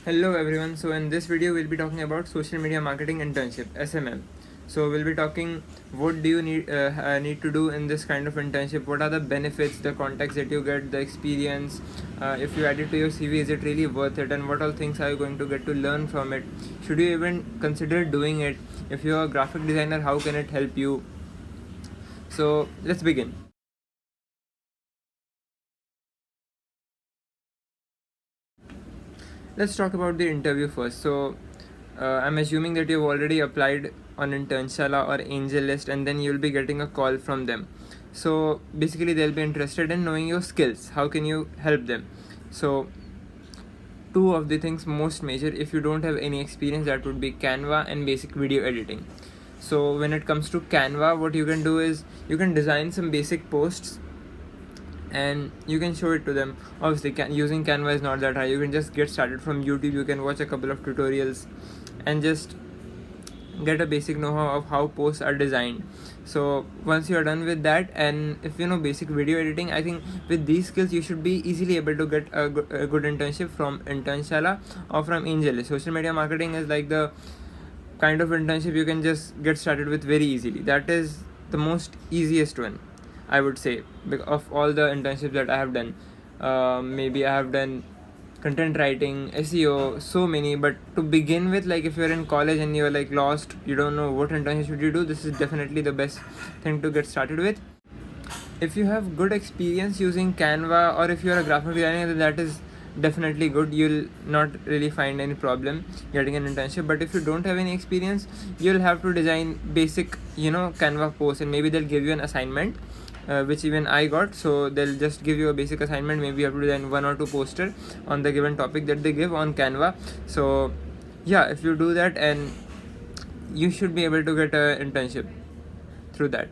Hello everyone. So in this video we'll be talking about social media marketing internship SMM. So we'll be talking what do you need to do in this kind of internship, what are the benefits, the contacts that you get, the experience, if you add it to your CV, is it really worth it, and what all things are you going to get to learn from it, should you even consider doing it, if you're a graphic designer, how can it help you. So let's begin. Let's talk about the interview first. So I'm assuming that you've already applied on Internshala or AngelList, and then you'll be getting a call from them. So basically they'll be interested in knowing your skills, how can you help them. So two of the things most major, if you don't have any experience, that would be Canva and basic video editing. So when it comes to Canva, what you can do is you can design some basic posts and you can show it to them. Obviously using Canva is not that hard. You can just get started from YouTube, you can watch a couple of tutorials and just get a basic know-how of how posts are designed. So once you are done with that, and if you know basic video editing, I think with these skills you should be easily able to get a good internship from Internshala or from AngelList. Social media marketing is like the kind of internship you can just get started with very easily. That is the most easiest one, I would say, of all the internships that I have done. Maybe I have done content writing, SEO, so many. But to begin with, like if you're in college and you're like lost, you don't know what internship should you do, this is definitely the best thing to get started with. If you have good experience using Canva, or if you're a graphic designer, then that is definitely good. You'll not really find any problem getting an internship. But if you don't have any experience, you'll have to design basic Canva posts, and maybe they'll give you an assignment, which even I got. So they'll just give you a basic assignment, maybe you have to design one or two poster on the given topic that they give on Canva. So yeah, if you do that, and you should be able to get an internship through that.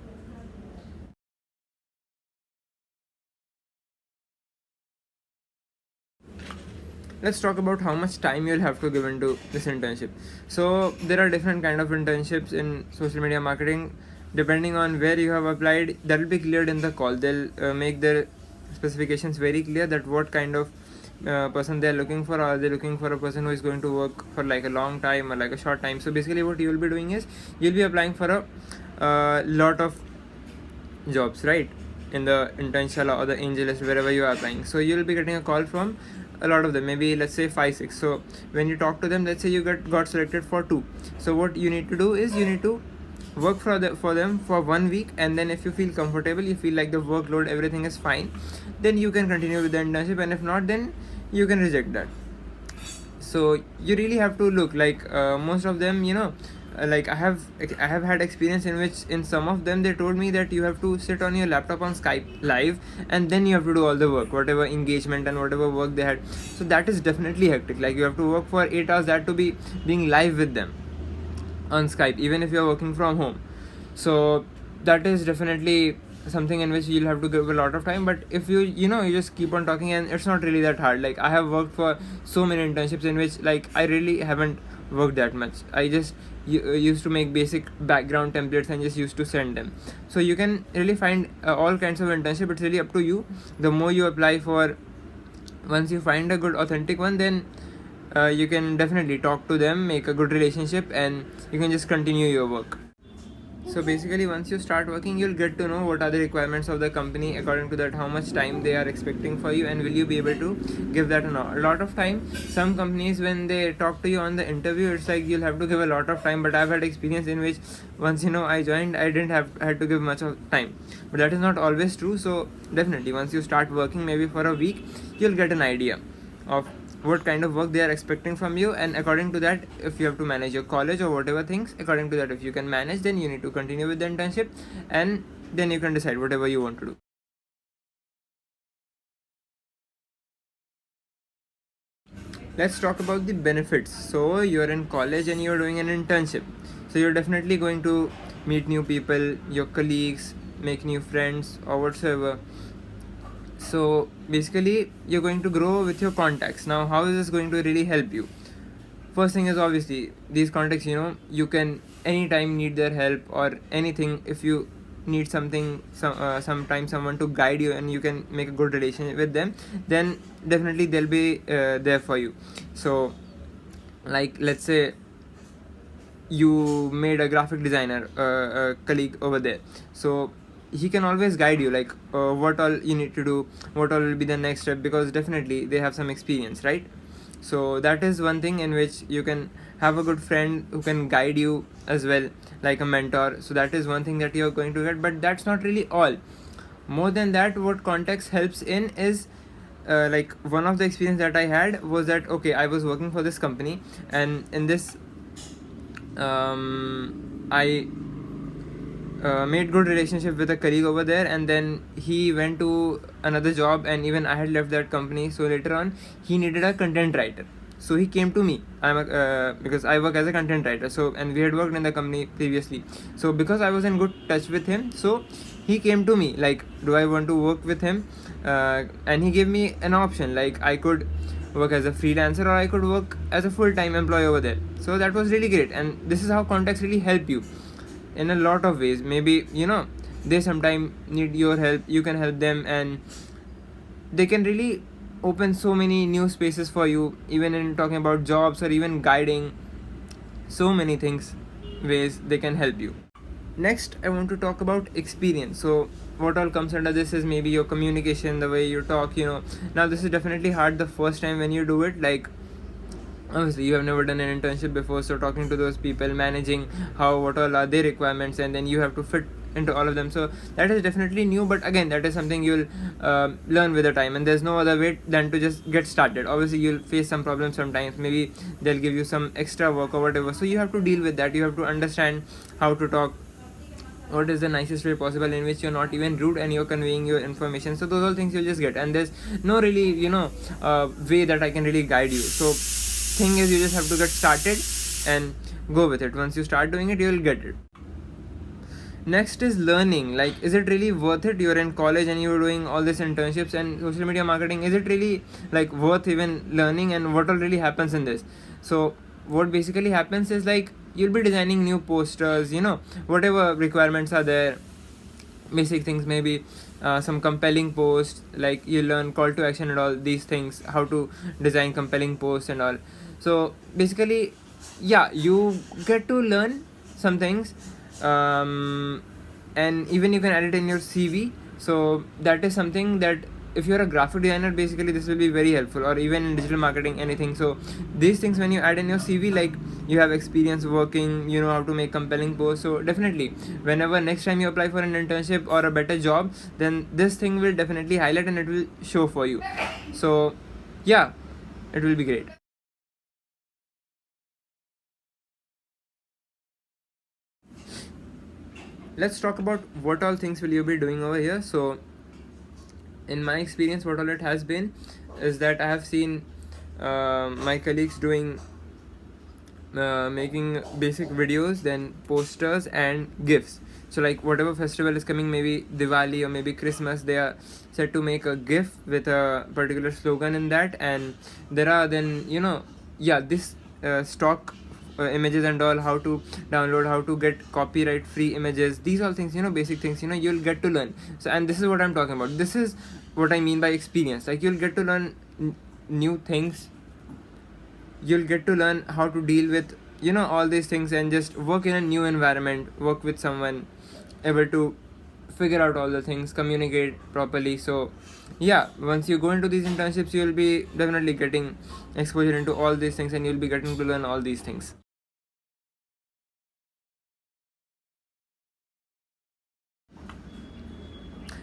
Let's talk about how much time you'll have to give into this internship. So there are different kind of internships in social media marketing. Depending on where you have applied, that will be cleared in the call. They'll make their specifications very clear, that what kind of person they are looking for. Are they looking for a person who is going to work for like a long time or like a short time? So basically what you will be doing is you'll be applying for a lot of jobs, right, in the Internshala or the AngelList, wherever you are applying. So you'll be getting a call from a lot of them, maybe let's say 5-6. So when you talk to them, let's say you got selected for 2. So what you need to do is you need to work for them for 1 week, and then if you feel comfortable, you feel like the workload, everything is fine, then you can continue with the internship, and if not, then you can reject that. So you really have to look, like most of them, like I have had experience in which in some of them they told me that you have to sit on your laptop on Skype live, and then you have to do all the work, whatever engagement and whatever work they had. So that is definitely hectic. Like you have to work for 8 hours, that to be being live with them on Skype, even if you're working from home. So that is definitely something in which you'll have to give a lot of time. But if you just keep on talking, and it's not really that hard. Like I have worked for so many internships in which like I really haven't worked that much. I just used to make basic background templates and just used to send them. So you can really find all kinds of internship. It's really up to you. The more you apply for, once you find a good authentic one, then you can definitely talk to them, make a good relationship, and you can just continue your work. So basically once you start working, you'll get to know what are the requirements of the company. According to that, how much time they are expecting for you, and will you be able to give that or not. A lot of time, some companies, when they talk to you on the interview, it's like you'll have to give a lot of time. But I've had experience in which once I joined, I didn't had to give much of time. But that is not always true. So definitely once you start working, maybe for a week, you'll get an idea of what kind of work they are expecting from you, and according to that, if you have to manage your college or whatever things, according to that, if you can manage, then you need to continue with the internship, and then you can decide whatever you want to do. Let's talk about the benefits. So you're in college and you're doing an internship, so you're definitely going to meet new people, your colleagues, make new friends or whatsoever. So basically you're going to grow with your contacts. Now how is this going to really help you? First thing is, obviously, these contacts, you can anytime need their help or anything. If you need something, sometimes someone to guide you, and you can make a good relationship with them, then definitely they'll be there for you. So like let's say you made a graphic designer, a colleague over there, so he can always guide you, like what all you need to do, what all will be the next step, because definitely they have some experience, right? So that is one thing in which you can have a good friend who can guide you as well, like a mentor. So that is one thing that you're going to get, but that's not really all. More than that, what context helps in is like one of the experience that I had was that, okay, I was working for this company, and in this I made good relationship with a colleague over there, and then he went to another job, and even I had left that company. So later on he needed a content writer, so he came to me. Because I work as a content writer, so, and we had worked in the company previously, so because I was in good touch with him, so he came to me like, do I want to work with him? And he gave me an option, like I could work as a freelancer or I could work as a full-time employee over there. So that was really great, and this is how contacts really help you in a lot of ways. Maybe they sometimes need your help, you can help them, and they can really open so many new spaces for you, even in talking about jobs or even guiding, so many things, ways they can help you. Next, I want to talk about experience. So what all comes under this is maybe your communication, the way you talk. Now this is definitely hard the first time when you do it, like obviously you have never done an internship before, so talking to those people, managing what all are their requirements, and then you have to fit into all of them. So that is definitely new, but again, that is something you'll learn with the time, and there's no other way than to just get started. Obviously you'll face some problems sometimes, maybe they'll give you some extra work or whatever, so you have to deal with that. You have to understand how to talk, what is the nicest way possible in which you're not even rude and you're conveying your information. So those all things you'll just get, and there's no really way that I can really guide you. So thing is, you just have to get started and go with it. Once you start doing it, you'll get it. Next is learning. Like, is it really worth it? You're in college and you're doing all these internships and social media marketing. Is it really like worth even learning, and what all really happens in this? So what basically happens is, like, you'll be designing new posters, whatever requirements are there, basic things, maybe some compelling posts, like you learn call to action and all these things, how to design compelling posts and all. So basically, yeah, you get to learn some things, and even you can add it in your CV. So that is something that, if you're a graphic designer, basically this will be very helpful, or even in digital marketing, anything. So these things, when you add in your CV, like you have experience working, you know how to make compelling posts. So definitely, whenever next time you apply for an internship or a better job, then this thing will definitely highlight and it will show for you. So yeah, it will be great. Let's talk about what all things will you be doing over here. So in my experience, what all it has been is that I have seen my colleagues doing making basic videos, then posters and gifs. So like whatever festival is coming, maybe Diwali or maybe Christmas, they are set to make a gif with a particular slogan in that, and there are then this stock images and all, how to download, how to get copyright free images, these all things, basic things, you'll get to learn. So, and this is what I'm talking about, this is what I mean by experience. Like, you'll get to learn new things, you'll get to learn how to deal with all these things, and just work in a new environment, work with someone, able to figure out all the things, communicate properly. So yeah, once you go into these internships, you'll be definitely getting exposure into all these things, and you'll be getting to learn all these things.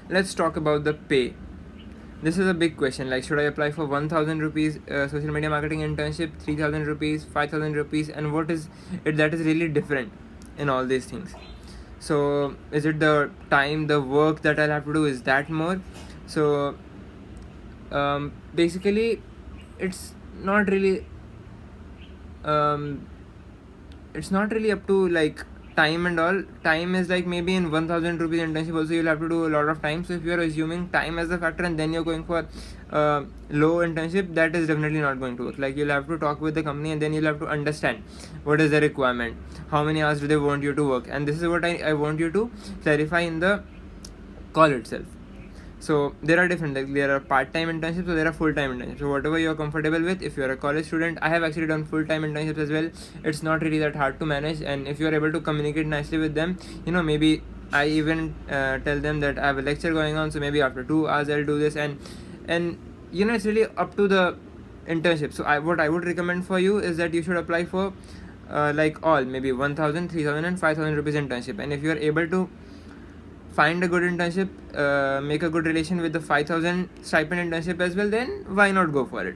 Let's talk about the pay. This is a big question. Like, should I apply for 1000 rupees social media marketing internship, 3000 rupees, 5000 rupees, and what is it that is really different in all these things? So is it the time, the work that I'll have to do, is that more? So basically, it's not really it's not really up to like time and all. Time is like, maybe in 1000 rupees internship also you'll have to do a lot of time. So if you're assuming time as a factor and then you're going for low internship, that is definitely not going to work. Like, you'll have to talk with the company, and then you'll have to understand what is the requirement, how many hours do they want you to work, and this is what I want you to clarify in the call itself. So there are different, like there are part-time internships, so there are full-time internships. So whatever you're comfortable with, if you're a college student, I have actually done full-time internships as well. It's not really that hard to manage, and if you're able to communicate nicely with them, maybe I even tell them that I have a lecture going on, so maybe after 2 hours I'll do this, and it's really up to the internship. So what I would recommend for you is that you should apply for like all maybe 1,000, 3,000, and 5,000 rupees internship, and if you are able to find a good internship, make a good relation with the 5,000 stipend internship as well, then why not go for it?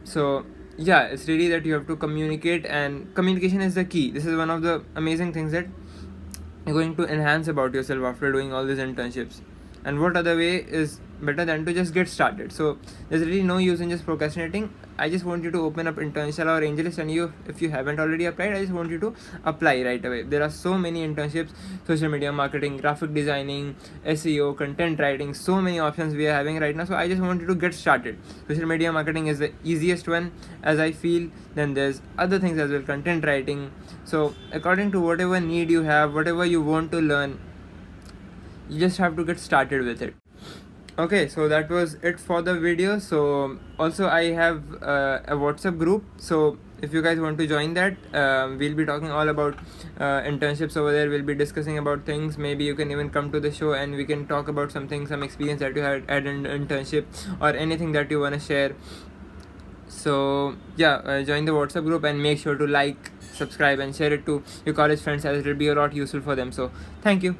So yeah, it's really that you have to communicate, and communication is the key. This is one of the amazing things that you're going to enhance about yourself after doing all these internships. And what other way is better than to just get started? So there's really no use in just procrastinating. I just want you to open up Internship or AngelList, and if you haven't already applied, I just want you to apply right away. There are so many internships: social media marketing, graphic designing, SEO, content writing, so many options we are having right now. So I just want you to get started. Social media marketing is the easiest one, as I feel. Then there's other things as well, content writing. So according to whatever need you have, whatever you want to learn, you just have to get started with it. Okay, so that was it for the video. So also I have a WhatsApp group, so if you guys want to join that, we'll be talking all about internships over there. We'll be discussing about things. Maybe you can even come to the show and we can talk about some experience that you had in internship, or anything that you want to share. So yeah, join the WhatsApp group and make sure to like, subscribe, and share it to your college friends, as it will be a lot useful for them. So thank you.